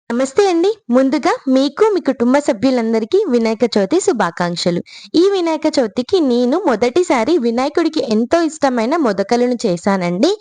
నమస్తే అండి. ముందుగా మీకు, మీ కుటుంబ సభ్యులందరికీ వినాయక చవితి శుభాకాంక్షలు. ఈ వినాయక చవితికి నేను మొదటిసారి వినాయకుడికి ఎంతో ఇష్టమైన మొదకలను చేశానండి.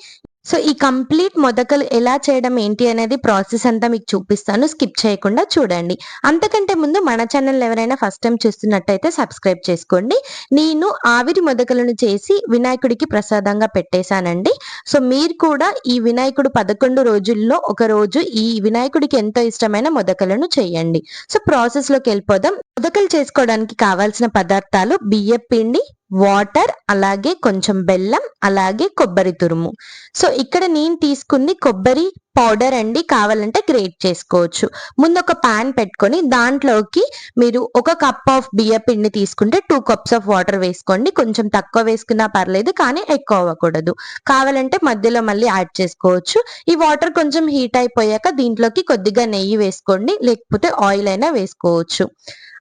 సో, ఈ కంప్లీట్ మొదకలు ఎలా చేయడం ఏంటి అనేది ప్రాసెస్ అంతా మీకు చూపిస్తాను. స్కిప్ చేయకుండా చూడండి. అంతకంటే ముందు మన ఛానల్ ఎవరైనా ఫస్ట్ టైమ్ చూస్తున్నట్టయితే సబ్స్క్రైబ్ చేసుకోండి. నేను ఆవిరి మొదకలను చేసి వినాయకుడికి ప్రసాదంగా పెట్టేశానండి. సో, మీరు కూడా ఈ వినాయకుడు 11 రోజుల్లో ఒక రోజు ఈ వినాయకుడికి ఎంతో ఇష్టమైన మొదకలను చేయండి. సో, ప్రాసెస్‌లోకి వెళ్ళిపోదాం. మొదకలు చేసుకోవడానికి కావాల్సిన పదార్థాలు బియ్యపిండి, వాటర్, అలాగే కొంచెం బెల్లం, అలాగే కొబ్బరి తురుము. సో, ఇక్కడ నేను తీసుకుంది కొబ్బరి పౌడర్ అండి. కావాలంటే గ్రేట్ చేసుకోవచ్చు. ముందు ఒక పాన్ పెట్టుకొని దాంట్లోకి మీరు ఒక కప్ ఆఫ్ బియ్యపిండి తీసుకుంటే 2 కప్స్ ఆఫ్ వాటర్ వేసుకోండి. కొంచెం తక్కువ వేసుకున్నా పర్లేదు, కానీ ఎక్కువ అవ్వకూడదు. కావాలంటే మధ్యలో మళ్ళీ యాడ్ చేసుకోవచ్చు. ఈ వాటర్ కొంచెం హీట్ అయిపోయాక దీంట్లోకి కొద్దిగా నెయ్యి వేసుకోండి, లేకపోతే ఆయిల్ అయినా వేసుకోవచ్చు.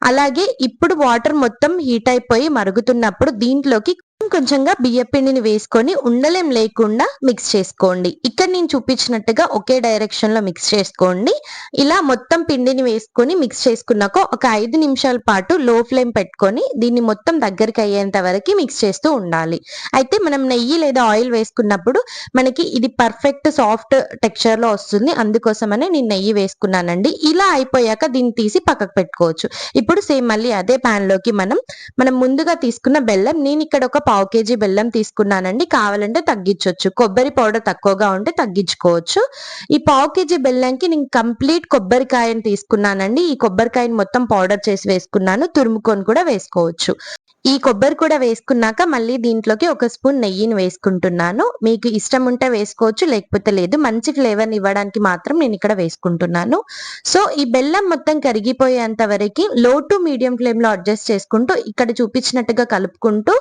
అలాగే ఇప్పుడు వాటర్ మొత్తం హీట్ అయిపోయి మరుగుతున్నప్పుడు దీంట్లోకి కొంచెంగా బియ్యపిండిని వేసుకొని ఉండలేం లేకుండా మిక్స్ చేసుకోండి. ఇక్కడ నేను చూపించినట్టుగా ఒకే డైరెక్షన్ లో మిక్స్ చేసుకోండి. ఇలా మొత్తం పిండిని వేసుకొని మిక్స్ చేసుకున్నాక ఒక 5 నిమిషాల పాటు లో ఫ్లేమ్ పెట్టుకొని దీన్ని మొత్తం దగ్గరికి అయ్యేంత వరకు మిక్స్ చేస్తూ ఉండాలి. అయితే మనం నెయ్యి లేదా ఆయిల్ వేసుకున్నప్పుడు మనకి ఇది పర్ఫెక్ట్ సాఫ్ట్ టెక్స్చర్ లో వస్తుంది. అందుకోసమనే నేను నెయ్యి వేసుకున్నానండి. ఇలా అయిపోయాక దీన్ని తీసి పక్కకు పెట్టుకోవచ్చు. ఇప్పుడు సేమ్ మళ్ళీ అదే పాన్ లోకి మనం ముందుగా తీసుకున్న బెల్లం, నేను ఇక్కడ ఒక 1/2 kg బెల్లం తీసుకున్నానండి. కావాలంటే తగ్గించవచ్చు. కొబ్బరి పౌడర్ తక్కువగా ఉంటే తగ్గించుకోవచ్చు. ఈ 1/2 kg బెల్లంకి నేను కంప్లీట్ కొబ్బరికాయని తీసుకున్నానండి. ఈ కొబ్బరికాయని మొత్తం పౌడర్ చేసి వేసుకున్నాను. తురుముకొని కూడా వేసుకోవచ్చు. ఈ కొబ్బరి కూడా వేసుకున్నాక మళ్ళీ దీంట్లోకి ఒక స్పూన్ నెయ్యిని వేసుకుంటున్నాను. మీకు ఇష్టం ఉంటే వేసుకోవచ్చు, లేకపోతే లేదు. మంచి ఫ్లేవర్ ఇవ్వడానికి మాత్రం నేను ఇక్కడ వేసుకుంటున్నాను. సో, ఈ బెల్లం మొత్తం కరిగిపోయేంత వరకు లో టు మీడియం ఫ్లేమ్ లో అడ్జస్ట్ చేసుకుంటూ ఇక్కడ చూపించినట్టుగా కలుపుకుంటూ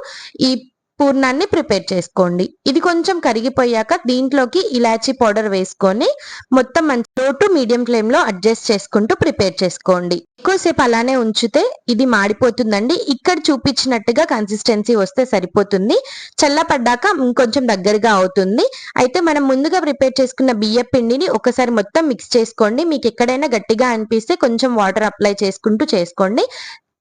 ఈ పూర్ణాన్ని ప్రిపేర్ చేసుకోండి. ఇది కొంచెం కరిగిపోయాక దీంట్లోకి ఇలాచీ పౌడర్ వేసుకొని మొత్తం మంచి లో టు మీడియం ఫ్లేమ్ లో అడ్జస్ట్ చేసుకుంటూ ప్రిపేర్ చేసుకోండి. ఎక్కువసేపు అలానే ఉంచితే ఇది మాడిపోతుందండి. ఇక్కడ చూపించినట్టుగా కన్సిస్టెన్సీ వస్తే సరిపోతుంది. చల్లపడ్డాక ఇంకొంచెం దగ్గరగా అవుతుంది. అయితే మనం ముందుగా ప్రిపేర్ చేసుకున్న బియ్య పిండిని ఒకసారి మొత్తం మిక్స్ చేసుకోండి. మీకు ఎక్కడైనా గట్టిగా అనిపిస్తే కొంచెం వాటర్ అప్లై చేసుకుంటూ చేసుకోండి.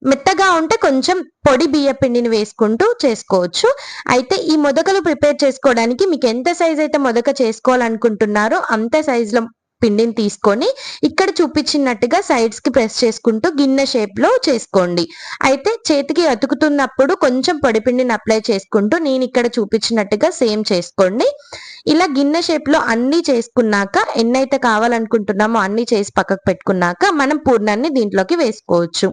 మెత్తగా ఉంటే కొంచెం పొడి బియ్య పిండిని వేసుకుంటూ చేసుకోవచ్చు. అయితే ఈ మొదకలు ప్రిపేర్ చేసుకోవడానికి మీకు ఎంత సైజ్ అయితే మొదక చేసుకోవాలనుకుంటున్నారో అంత సైజులో పిండిని తీసుకొని ఇక్కడ చూపించినట్టుగా సైడ్స్ కి ప్రెస్ చేసుకుంటూ గిన్నె షేప్ లో చేసుకోండి. అయితే చేతికి అతుకుతున్నప్పుడు కొంచెం పొడి పిండిని అప్లై చేసుకుంటూ నేను ఇక్కడ చూపించినట్టుగా సేమ్ చేసుకోండి. ఇలా గిన్నె షేప్ లో అన్ని చేసుకున్నాక ఎన్నైతే కావాలనుకుంటున్నామో అన్ని చేసి పక్కకు పెట్టుకున్నాక మనం పూర్ణాన్ని దీంట్లోకి వేసుకోవచ్చు.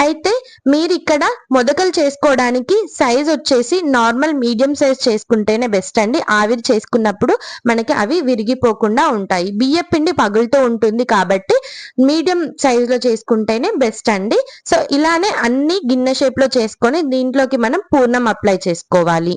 అయితే మీరు ఇక్కడ మొదకలు చేసుకోవడానికి సైజ్ వచ్చేసి నార్మల్ మీడియం సైజ్ చేసుకుంటేనే బెస్ట్ అండి. ఆవిరి చేసుకున్నప్పుడు మనకి అవి విరిగిపోకుండా ఉంటాయి. బియ్య పిండి పగులుతూ ఉంటుంది కాబట్టి మీడియం సైజ్ లో చేసుకుంటేనే బెస్ట్ అండి. సో, ఇలానే అన్ని గిన్నె షేప్ లో చేసుకొని దీంట్లోకి మనం పూర్ణం అప్లై చేసుకోవాలి.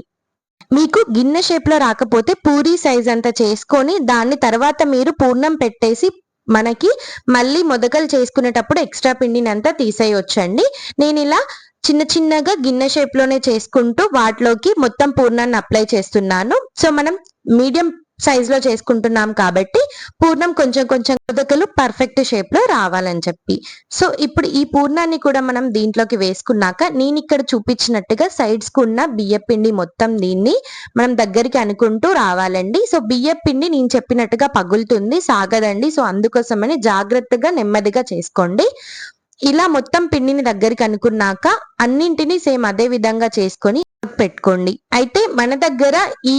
మీకు గిన్నె షేప్ లో రాకపోతే పూరీ సైజ్ అంతా చేసుకొని దాన్ని తర్వాత మీరు పూర్ణం పెట్టేసి మనకి మళ్ళీ మొదకలు చేసుకునేటప్పుడు ఎక్స్ట్రా పిండిని అంతా తీసేయొచ్చండి. నేను ఇలా చిన్న చిన్నగా గిన్నె షేప్ లోనే చేసుకుంటూ వాటిలోకి మొత్తం పూర్ణాన్ని అప్లై చేస్తున్నాను. సో, మనం మీడియం సైజ్ లో చేసుకుంటున్నాం కాబట్టి పూర్ణం కొంచెం కొంచెం మొదకలు పర్ఫెక్ట్ షేప్ లో రావాలని చెప్పి. సో, ఇప్పుడు ఈ పూర్ణాన్ని కూడా మనం దీంట్లోకి వేసుకున్నాక నేను ఇక్కడ చూపించినట్టుగా సైడ్స్ కు ఉన్న బియ్య పిండి మొత్తం దీన్ని మనం దగ్గరికి అనుకుంటూ రావాలండి. సో, బియ్య పిండి నేను చెప్పినట్టుగా పగులుతుంది, సాగదండి. సో, అందుకోసమని జాగ్రత్తగా నెమ్మదిగా చేసుకోండి. ఇలా మొత్తం పిండిని దగ్గరికి అనుకున్నాక అన్నింటినీ సేమ్ అదే విధంగా చేసుకొని పెట్టుకోండి. అయితే మన దగ్గర ఈ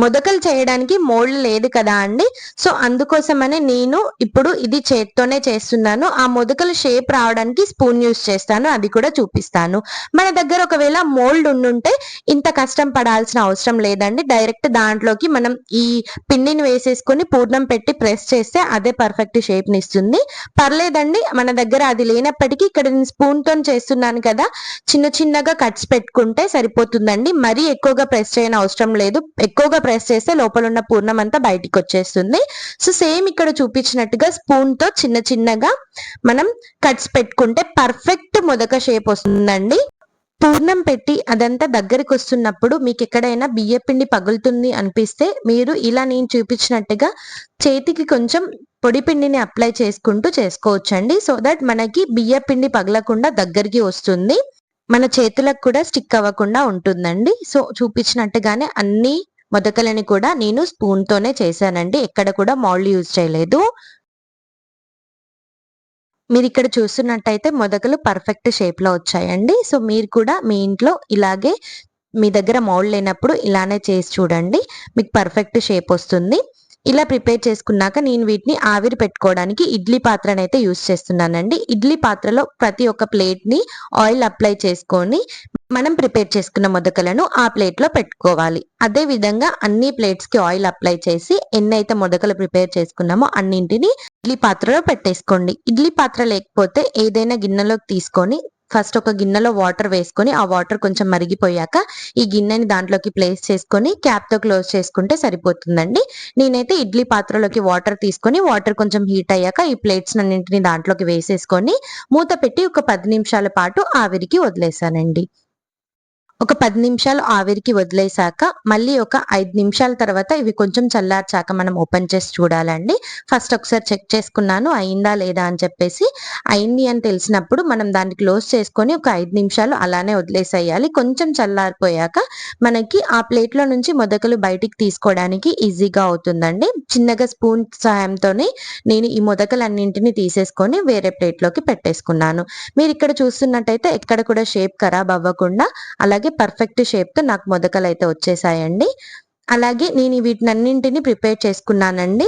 మొదకలు చేయడానికి మోల్డ్ లేదు కదా అండి. సో, అందుకోసమనే నేను ఇప్పుడు ఇది చేత్తోనే చేస్తున్నాను. ఆ మొదకల షేప్ రావడానికి స్పూన్ యూస్ చేస్తాను, అది కూడా చూపిస్తాను. మన దగ్గర ఒకవేళ మోల్డ్ ఉండుంటే ఇంత కష్టం పడాల్సిన అవసరం లేదండి. డైరెక్ట్ దాంట్లోకి మనం ఈ పిండిని వేసేసుకొని పూర్ణం పెట్టి ప్రెస్ చేస్తే అదే పర్ఫెక్ట్ షేప్ ని ఇస్తుంది. పర్లేదండి, మన దగ్గర అది లేనప్పటికీ ఇక్కడ నేను స్పూన్ తో చేస్తున్నాను కదా, చిన్న చిన్నగా కట్స్ పెట్టుకుంటే సరిపోతుందండి. మరీ ఎక్కువగా ప్రెస్ చేయని అవసరం లేదు. ఎక్కువగా ప్రెస్ చేస్తే లోపల ఉన్న పూర్ణం అంతా బయటికి వచ్చేస్తుంది. సో, సేమ్ ఇక్కడ చూపించినట్టుగా స్పూన్ తో చిన్న చిన్నగా మనం కట్స్ పెట్టుకుంటే పర్ఫెక్ట్ మొదక షేప్ వస్తుందండి. పూర్ణం పెట్టి అదంతా దగ్గరికి వస్తున్నప్పుడు మీకు ఎక్కడైనా బియ్య పిండి పగులుతుంది అనిపిస్తే మీరు ఇలా నేను చూపించినట్టుగా చేతికి కొంచెం పొడి పిండిని అప్లై చేసుకుంటూ చేసుకోవచ్చండి. సో దట్ మనకి బియ్య పిండి పగలకుండా దగ్గరికి వస్తుంది. మన చేతులకు కూడా స్టిక్ అవ్వకుండా ఉంటుందండి. సో చూపించినట్టుగానే అన్ని మొదకలని కూడా నేను స్పూన్ తోనే చేశానండి. ఎక్కడ కూడా మౌల్డ్ యూజ్ చేయలేదు. మీరు ఇక్కడ చూస్తున్నట్టయితే మొదకలు పర్ఫెక్ట్ షేప్ లో వచ్చాయండి. సో మీరు కూడా మీ ఇంట్లో ఇలాగే మీ దగ్గర మౌల్డ్ లేనప్పుడు ఇలానే చేసి చూడండి. మీకు పర్ఫెక్ట్ షేప్ వస్తుంది. ఇలా ప్రిపేర్ చేసుకున్నాక నేను వీటిని ఆవిరి పెట్టుకోవడానికి ఇడ్లీ పాత్రనైతే యూజ్ చేస్తున్నానండి. ఇడ్లీ పాత్రలో ప్రతి ఒక్క ప్లేట్ ని ఆయిల్ అప్లై చేసుకొని మనం ప్రిపేర్ చేసుకున్న మొదకలను ఆ ప్లేట్ లో పెట్టుకోవాలి. అదే విధంగా అన్ని ప్లేట్స్ కి ఆయిల్ అప్లై చేసి ఎన్నైతే మొదకలు ప్రిపేర్ చేసుకున్నామో అన్నింటిని ఇడ్లీ పాత్రలో పెట్టేసుకోండి. ఇడ్లీ పాత్ర లేకపోతే ఏదైనా గిన్నెలోకి తీసుకొని ఫస్ట్ ఒక గిన్నెలో వాటర్ వేసుకొని ఆ వాటర్ కొంచెం మరిగిపోయాక ఈ గిన్నెని దాంట్లోకి ప్లేస్ చేసుకొని క్యాప్ తో క్లోజ్ చేసుకుంటే సరిపోతుందండి. నేనైతే ఇడ్లీ పాత్రలోకి వాటర్ తీసుకొని వాటర్ కొంచెం హీట్ అయ్యాక ఈ ప్లేట్స్ అన్నింటిని దాంట్లోకి వేసేసుకొని మూత పెట్టి ఒక 10 నిమిషాల పాటు ఆవిరికి వదిలేసానండి. ఒక 10 నిమిషాలు ఆవిరికి వదిలేసాక మళ్ళీ ఒక 5 నిమిషాల తర్వాత ఇవి కొంచెం చల్లార్చాక మనం ఓపెన్ చేసి చూడాలండి. ఫస్ట్ ఒకసారి చెక్ చేసుకున్నాను అయిందా లేదా అని చెప్పేసి. అయింది అని తెలిసినప్పుడు మనం దాన్ని క్లోజ్ చేసుకొని ఒక 5 నిమిషాలు అలానే వదిలేసేయాలి. కొంచెం చల్లారిపోయాక మనకి ఆ ప్లేట్లో నుంచి మొదకలు బయటికి తీసుకోవడానికి ఈజీగా అవుతుందండి. చిన్నగా స్పూన్ సహాయంతోనే నేను ఈ మొదకలన్నింటినీ తీసేసుకొని వేరే ప్లేట్లోకి పెట్టేసుకున్నాను. మీరు ఇక్కడ చూస్తున్నట్టయితే ఎక్కడ కూడా షేప్ ఖరాబ్ అవ్వకుండా అలాగే పర్ఫెక్ట్ షేప్ తో నాకు మొదకలు అయితే వచ్చేసాయండి. అలాగే నేను వీటినన్నింటినీ ప్రిపేర్ చేసుకున్నానండి.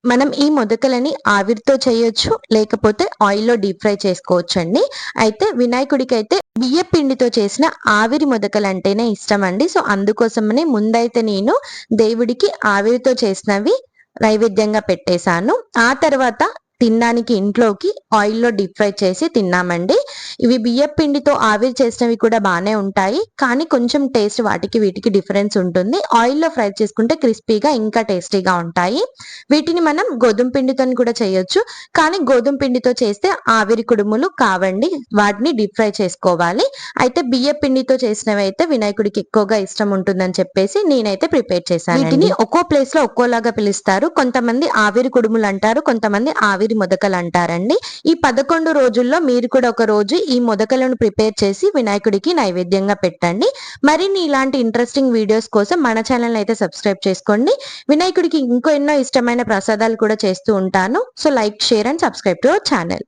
మనం ఈ మొదకలని ఆవిరితో చేయొచ్చు, లేకపోతే ఆయిల్లో డీప్ ఫ్రై చేసుకోవచ్చు అండి. అయితే వినాయకుడికి అయితే బియ్య పిండితో చేసిన ఆవిరి మొదకలు అంటేనే ఇష్టం అండి. సో అందుకోసమనే ముందైతే నేను దేవుడికి ఆవిరితో చేసినవి నైవేద్యంగా పెట్టేశాను. ఆ తర్వాత తినడానికి ఇంట్లోకి ఆయిల్లో డీప్ ఫ్రై చేసి తిన్నామండి. ఇవి బియ్య పిండితో ఆవిరి చేసినవి కూడా బాగానే ఉంటాయి, కానీ కొంచెం టేస్ట్ వాటికి వీటికి డిఫరెన్స్ ఉంటుంది. ఆయిల్లో ఫ్రై చేసుకుంటే క్రిస్పీగా ఇంకా టేస్టీగా ఉంటాయి. వీటిని మనం గోధుమ పిండితో కూడా చేయొచ్చు, కానీ గోధుమ పిండితో చేస్తే ఆవిరి కుడుములు కావండి, వాటిని డీప్ ఫ్రై చేసుకోవాలి. అయితే బియ్య పిండితో చేసినవి అయితే వినాయకుడికి ఎక్కువగా ఇష్టం ఉంటుందని చెప్పేసి నేనైతే ప్రిపేర్ చేశాను. వీటిని ఒక్కో ప్లేస్ లో ఒక్కోలాగా పిలుస్తారు. కొంతమంది ఆవిరి కుడుములు అంటారు, కొంతమంది ఆవిరి మొదకలు అంటారండి. ఈ 11 రోజుల్లో మీరు కూడా ఒక రోజు ఈ మొదకలను ప్రిపేర్ చేసి వినాయకుడికి నైవేద్యంగా పెట్టండి. మరిన్ని ఇలాంటి ఇంట్రెస్టింగ్ వీడియోస్ కోసం మన ఛానల్ అయితే సబ్స్క్రైబ్ చేసుకోండి. వినాయకుడికి ఇంకో ఎన్నో ఇష్టమైన ప్రసాదాలు కూడా చేస్తూ ఉంటాను. So like, share and subscribe to our channel.